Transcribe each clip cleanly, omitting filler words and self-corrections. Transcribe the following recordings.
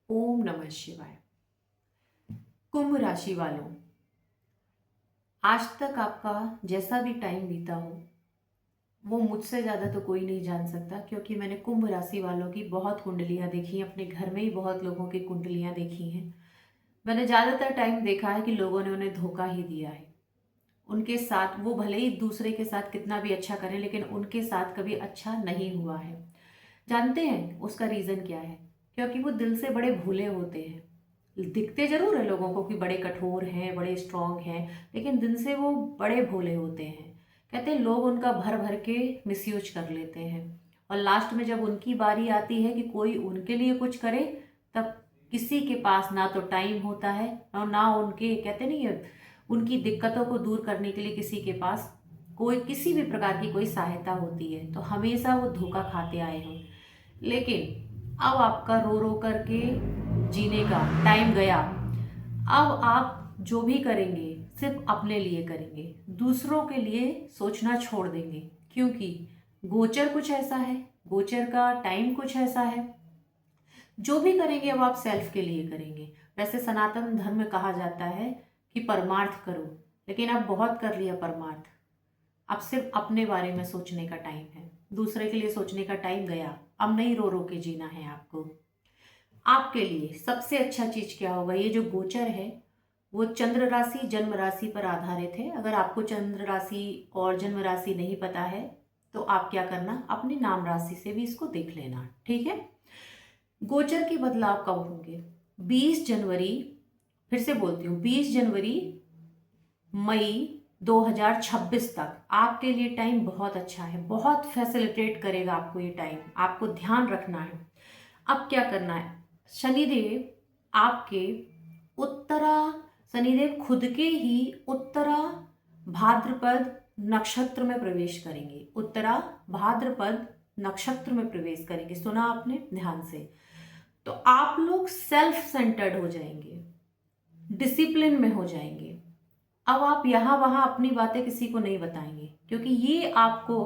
ओम नमः शिवाय। कुंभ राशि वालों, आज तक आपका जैसा भी टाइम बीता हो वो मुझसे ज़्यादा तो कोई नहीं जान सकता, क्योंकि मैंने कुंभ राशि वालों की बहुत कुंडलियाँ देखी हैं। अपने घर में ही बहुत लोगों की कुंडलियाँ देखी हैं। मैंने ज़्यादातर टाइम देखा है कि लोगों ने उन्हें धोखा ही दिया है। उनके साथ वो भले ही दूसरे के साथ कितना भी अच्छा करें, लेकिन उनके साथ कभी अच्छा नहीं हुआ है। जानते हैं उसका रीज़न क्या है? क्योंकि वो दिल से बड़े भोले होते हैं। दिखते जरूर है लोगों को कि बड़े कठोर हैं, बड़े स्ट्रांग हैं, लेकिन दिल से वो बड़े भोले होते हैं। कहते हैं लोग उनका भर भर के मिसयूज कर लेते हैं, और लास्ट में जब उनकी बारी आती है कि कोई उनके लिए कुछ करे, तब किसी के पास ना तो टाइम होता है और ना उनके, कहते नहीं है, उनकी दिक्कतों को दूर करने के लिए किसी के पास कोई किसी भी प्रकार की कोई सहायता होती है। तो हमेशा वो धोखा खाते आए हैं। लेकिन अब आपका रो रो करके जीने का टाइम गया। अब आप जो भी करेंगे सिर्फ अपने लिए करेंगे, दूसरों के लिए सोचना छोड़ देंगे। क्योंकि गोचर कुछ ऐसा है, गोचर का टाइम कुछ ऐसा है। जो भी करेंगे अब आप सेल्फ के लिए करेंगे। वैसे सनातन धर्म में कहा जाता है कि परमार्थ करो, लेकिन अब बहुत कर लिया परमार्थ। अब सिर्फ अपने बारे में सोचने का टाइम है, दूसरे के लिए सोचने का टाइम गया। अब नहीं रो रो के जीना है आपको। आपके लिए सबसे अच्छा चीज क्या होगा? ये जो गोचर है वो चंद्र राशि जन्म राशि पर आधारित है। अगर आपको चंद्र राशि और जन्म राशि नहीं पता है तो आप क्या करना, अपनी नाम राशि से भी इसको देख लेना, ठीक है। गोचर के बदलाव कब होंगे? 20 जनवरी, फिर से बोलती हूँ, 20 जनवरी मई 2026 तक आपके लिए टाइम बहुत अच्छा है, बहुत फैसिलिटेट करेगा आपको ये टाइम। आपको ध्यान रखना है। अब क्या करना है? शनिदेव आपके उत्तरा, शनिदेव खुद के ही उत्तरा भाद्रपद नक्षत्र में प्रवेश करेंगे। उत्तरा भाद्रपद नक्षत्र में प्रवेश करेंगे। सुना आपने ध्यान से? तो आप लोग सेल्फ सेंटर्ड हो जाएंगे, डिसिप्लिन में हो जाएंगे। अब आप यहाँ वहाँ अपनी बातें किसी को नहीं बताएंगे, क्योंकि ये आपको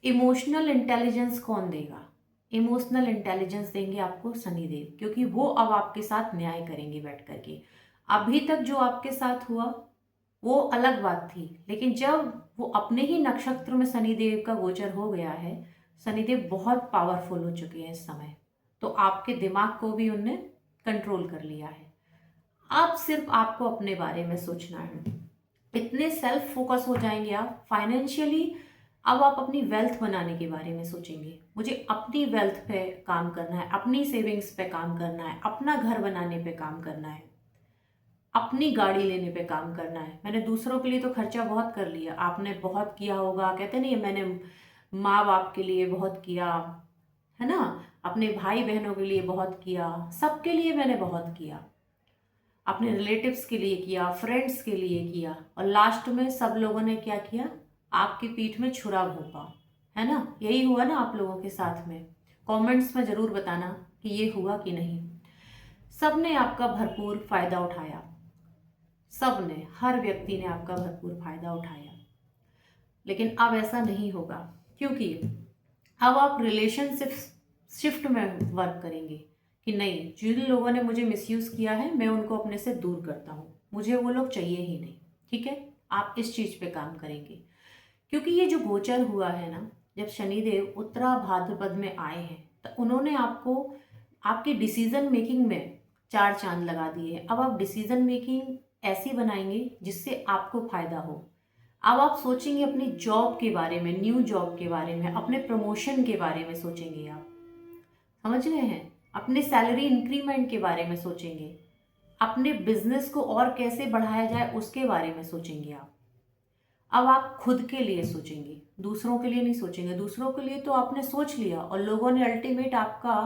इमोशनल इंटेलिजेंस कौन देगा? इमोशनल इंटेलिजेंस देंगे आपको शनिदेव, क्योंकि वो अब आपके साथ न्याय करेंगे बैठ करके। अभी तक जो आपके साथ हुआ वो अलग बात थी, लेकिन जब वो अपने ही नक्षत्र में शनिदेव का गोचर हो गया है, शनिदेव बहुत पावरफुल हो चुके हैं इस समय। तो आपके दिमाग को भी उनने कंट्रोल कर लिया है। अब सिर्फ आपको अपने बारे में सोचना है। इतने सेल्फ फोकस हो जाएंगे आप फाइनेंशियली। अब आप अपनी वेल्थ बनाने के बारे में सोचेंगे। मुझे अपनी वेल्थ पे काम करना है, अपनी सेविंग्स पे काम करना है, अपना घर बनाने पे काम करना है, अपनी गाड़ी लेने पे काम करना है। मैंने दूसरों के लिए तो खर्चा बहुत कर लिया, आपने बहुत किया होगा। कहते नहीं, मैंने माँ बाप के लिए बहुत किया है ना, अपने भाई बहनों के लिए बहुत किया, सबके लिए मैंने बहुत किया, अपने रिलेटिव्स के लिए किया, फ्रेंड्स के लिए किया, और लास्ट में सब लोगों ने क्या किया? आपकी पीठ में छुरा घोंपा, है ना। यही हुआ ना आप लोगों के साथ में? कमेंट्स में जरूर बताना कि ये हुआ कि नहीं। सबने आपका भरपूर फायदा उठाया, सबने, हर व्यक्ति ने आपका भरपूर फायदा उठाया। लेकिन अब ऐसा नहीं होगा, क्योंकि अब आप रिलेशनशिप शिफ्ट में वर्क करेंगे कि नहीं, जिन लोगों ने मुझे मिसयूज किया है मैं उनको अपने से दूर करता हूँ, मुझे वो लोग चाहिए ही नहीं, ठीक है। आप इस चीज पे काम करेंगे, क्योंकि ये जो गोचर हुआ है ना, जब शनिदेव उत्तरा भाद्रपद में आए हैं तो उन्होंने आपको आपकी डिसीजन मेकिंग में चार चांद लगा दिए हैं। अब आप डिसीजन मेकिंग ऐसी बनाएंगे जिससे आपको फायदा हो। अब आप सोचेंगे अपनी जॉब के बारे में, न्यू जॉब के बारे में, अपने प्रमोशन के बारे में सोचेंगे आप, समझ रहे हैं? अपने सैलरी इंक्रीमेंट के बारे में सोचेंगे, अपने बिजनेस को और कैसे बढ़ाया जाए उसके बारे में सोचेंगे आप। अब आप खुद के लिए सोचेंगे, दूसरों के लिए नहीं सोचेंगे। दूसरों के लिए तो आपने सोच लिया और लोगों ने अल्टीमेट आपका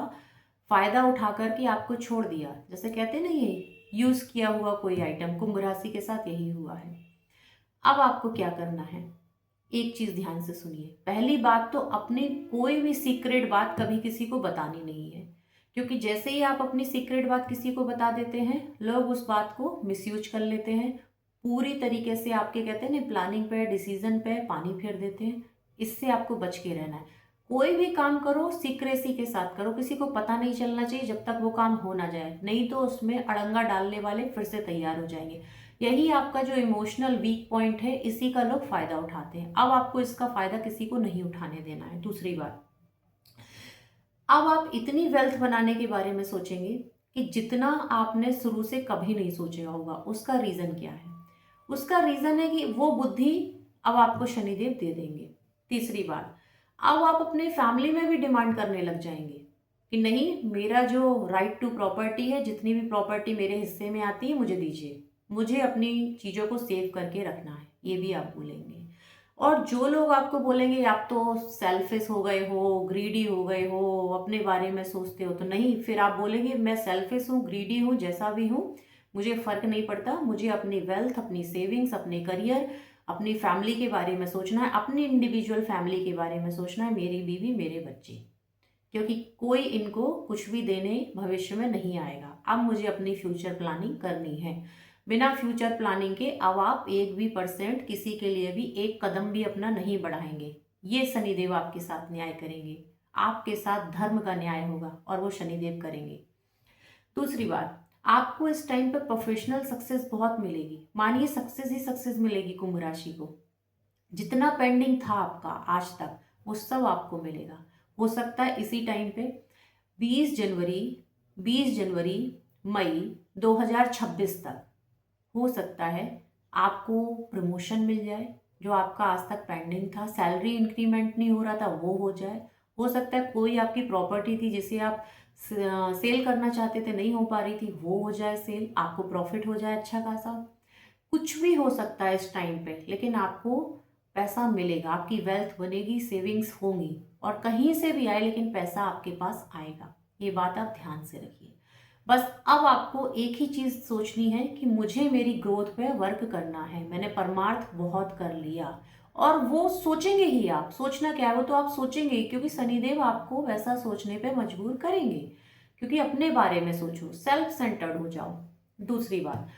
फायदा उठा करके आपको छोड़ दिया। जैसे कहते नहीं है, यूज किया हुआ कोई आइटम। कुंभ राशि के साथ यही हुआ है। अब आपको क्या करना है? एक चीज ध्यान से सुनिए। पहली बात तो अपनी कोई भी सीक्रेट बात कभी किसी को बतानी नहीं है, क्योंकि जैसे ही आप अपनी सीक्रेट बात किसी को बता देते हैं, लोग उस बात को मिसयूज कर लेते हैं, पूरी तरीके से आपके, कहते हैं ना, प्लानिंग पे, डिसीजन पे पानी फेर देते हैं। इससे आपको बच के रहना है। कोई भी काम करो सीक्रेसी के साथ करो, किसी को पता नहीं चलना चाहिए जब तक वो काम हो ना जाए, नहीं तो उसमें अड़ंगा डालने वाले फिर से तैयार हो जाएंगे। यही आपका जो इमोशनल वीक पॉइंट है, इसी का लोग फायदा उठाते हैं। अब आपको इसका फायदा किसी को नहीं उठाने देना है। दूसरी बात, अब आप इतनी वेल्थ बनाने के बारे में सोचेंगे कि जितना आपने शुरू से कभी नहीं सोचा होगा। उसका रीजन क्या है? उसका रीजन है कि वो बुद्धि अब आपको शनिदेव दे देंगे। तीसरी बात, अब आप अपने फैमिली में भी डिमांड करने लग जाएंगे कि नहीं, मेरा जो राइट टू प्रॉपर्टी है, जितनी भी प्रॉपर्टी मेरे हिस्से में आती है मुझे दीजिए, मुझे अपनी चीज़ों को सेव करके रखना है, ये भी आप बोलेंगे। और जो लोग आपको बोलेंगे आप तो सेल्फिश हो गए हो, ग्रीडी हो गए हो, अपने बारे में सोचते हो, तो नहीं, फिर आप बोलेंगे मैं सेल्फिश हूँ, ग्रीडी हूँ, जैसा भी हूँ, मुझे फर्क नहीं पड़ता, मुझे अपनी वेल्थ, अपनी सेविंग्स, अपने करियर, अपनी फैमिली के बारे में सोचना है, अपनी इंडिविजुअल फैमिली के बारे में सोचना है, मेरी बीवी, मेरे बच्चे, क्योंकि कोई इनको कुछ भी देने भविष्य में नहीं आएगा। अब मुझे अपनी फ्यूचर प्लानिंग करनी है। बिना फ्यूचर प्लानिंग के अब आप 1% किसी के लिए भी एक कदम भी अपना नहीं बढ़ाएंगे। ये शनिदेव आपके साथ न्याय करेंगे, आपके साथ धर्म का न्याय होगा और वो शनिदेव करेंगे। दूसरी बात, आपको इस टाइम पे प्रोफेशनल सक्सेस बहुत मिलेगी। मानिए सक्सेस ही सक्सेस मिलेगी कुंभ राशि को। जितना पेंडिंग था आपका आज तक, वो सब आपको मिलेगा। हो सकता है इसी टाइम पे 20 जनवरी, 20 जनवरी, मई 2026 तक हो सकता है आपको प्रमोशन मिल जाए, जो आपका आज तक पेंडिंग था, सैलरी इंक्रीमेंट नहीं हो रहा था वो हो जाए। हो सकता है कोई आपकी प्रॉपर्टी थी जिसे आप सेल करना चाहते थे, नहीं हो पा रही थी, वो हो जाए सेल, आपको प्रॉफिट हो जाए अच्छा खासा। कुछ भी हो सकता है इस टाइम पे, लेकिन आपको पैसा मिलेगा, आपकी वेल्थ बनेगी, सेविंग्स होंगी, और कहीं से भी आए लेकिन पैसा आपके पास आएगा। ये बात आप ध्यान से रखिए। बस अब आपको एक ही चीज़ सोचनी है कि मुझे मेरी ग्रोथ पे वर्क करना है, मैंने परमार्थ बहुत कर लिया। और वो सोचेंगे ही, आप सोचना क्या है, वो तो आप सोचेंगे ही, क्योंकि शनिदेव आपको वैसा सोचने पे मजबूर करेंगे। क्योंकि अपने बारे में सोचो, सेल्फ सेंटर्ड हो जाओ। दूसरी बात,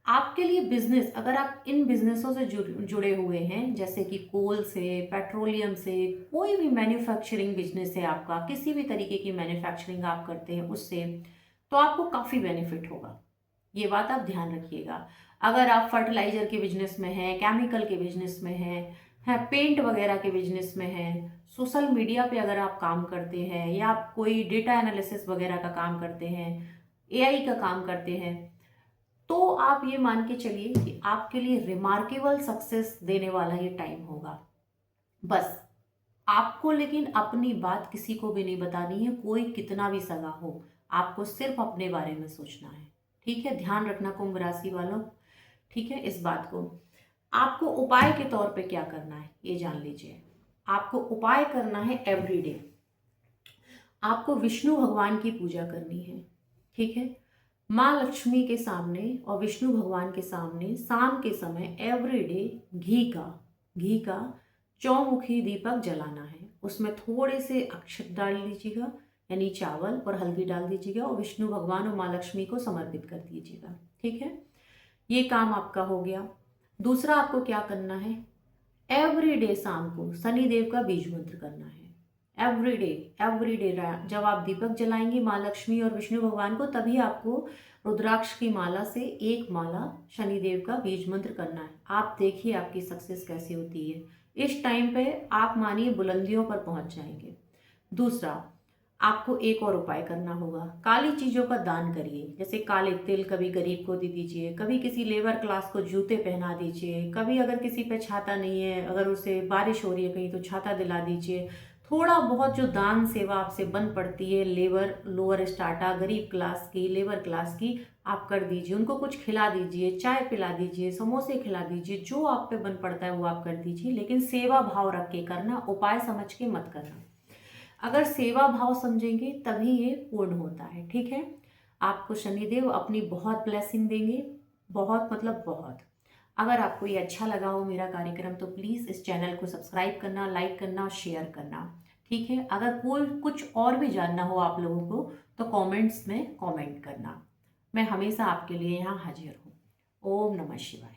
आपके लिए बिजनेस, अगर आप इन बिजनेसों से जुड़े हुए हैं, जैसे कि कोल से, पेट्रोलियम से, कोई भी मैन्युफैक्चरिंग बिजनेस है आपका, किसी भी तरीके की मैन्युफैक्चरिंग आप करते हैं उससे, तो आपको काफ़ी बेनिफिट होगा। ये बात आप ध्यान रखिएगा। अगर आप फर्टिलाइजर के बिजनेस में हैं, केमिकल के बिजनेस में हैं, पेंट वगैरह के बिजनेस में हैं, सोशल मीडिया पे अगर आप काम करते हैं, या आप कोई डेटा एनालिसिस वगैरह का काम करते हैं, एआई का काम करते हैं, तो आप ये मान के चलिए कि आपके लिए रिमार्केबल सक्सेस देने वाला ये टाइम होगा। बस आपको लेकिन अपनी बात किसी को भी नहीं बतानी है, कोई कितना भी सगा हो, आपको सिर्फ अपने बारे में सोचना है। ठीक है, ध्यान रखना कुंभ राशि वालों। ठीक है, इस बात को आपको उपाय के तौर पे क्या करना है ये जान लीजिए। आपको उपाय करना है, एवरीडे आपको विष्णु भगवान की पूजा करनी है। ठीक है, माँ लक्ष्मी के सामने और विष्णु भगवान के सामने शाम के समय एवरीडे घी का चौमुखी दीपक जलाना है। उसमें थोड़े से अक्षत डाल लीजिएगा, यानी चावल और हल्दी डाल दीजिएगा, और विष्णु भगवान और माँ लक्ष्मी को समर्पित कर दीजिएगा। ठीक है, ये काम आपका हो गया। दूसरा आपको क्या करना है, एवरीडे शाम को शनिदेव का बीज मंत्र करना है। एवरीडे जब आप दीपक जलाएंगे माँ लक्ष्मी और विष्णु भगवान को, तभी आपको रुद्राक्ष की माला से एक माला शनिदेव का बीज मंत्र करना है। आप देखिए आपकी सक्सेस कैसी होती है। इस टाइम पे आप मानिए बुलंदियों पर पहुंच जाएंगे। दूसरा, आपको एक और उपाय करना होगा, काली चीज़ों का दान करिए। जैसे काले तिल कभी गरीब को दे दीजिए, कभी किसी लेबर क्लास को जूते पहना दीजिए, कभी अगर किसी पे छाता नहीं है, अगर उसे बारिश हो रही है कहीं, तो छाता दिला दीजिए। थोड़ा बहुत जो दान सेवा आपसे बन पड़ती है, लेबर, लोअर स्टाटा, गरीब क्लास की, लेबर क्लास की, आप कर दीजिए। उनको कुछ खिला दीजिए, चाय पिला दीजिए, समोसे खिला दीजिए, जो आप पे बन पड़ता है वो आप कर दीजिए, लेकिन सेवा भाव रख के करना, उपाय समझ के मत करना। अगर सेवा भाव समझेंगे तभी ये पूर्ण होता है। ठीक है, आपको शनिदेव अपनी बहुत ब्लेसिंग देंगे, बहुत मतलब बहुत। अगर आपको ये अच्छा लगा हो मेरा कार्यक्रम, तो प्लीज़ इस चैनल को सब्सक्राइब करना, लाइक करना और शेयर करना। ठीक है, अगर कोई कुछ और भी जानना हो आप लोगों को, तो कमेंट्स में कमेंट करना। मैं हमेशा आपके लिए यहाँ हाजिर हूँ। ओम नमः शिवाय।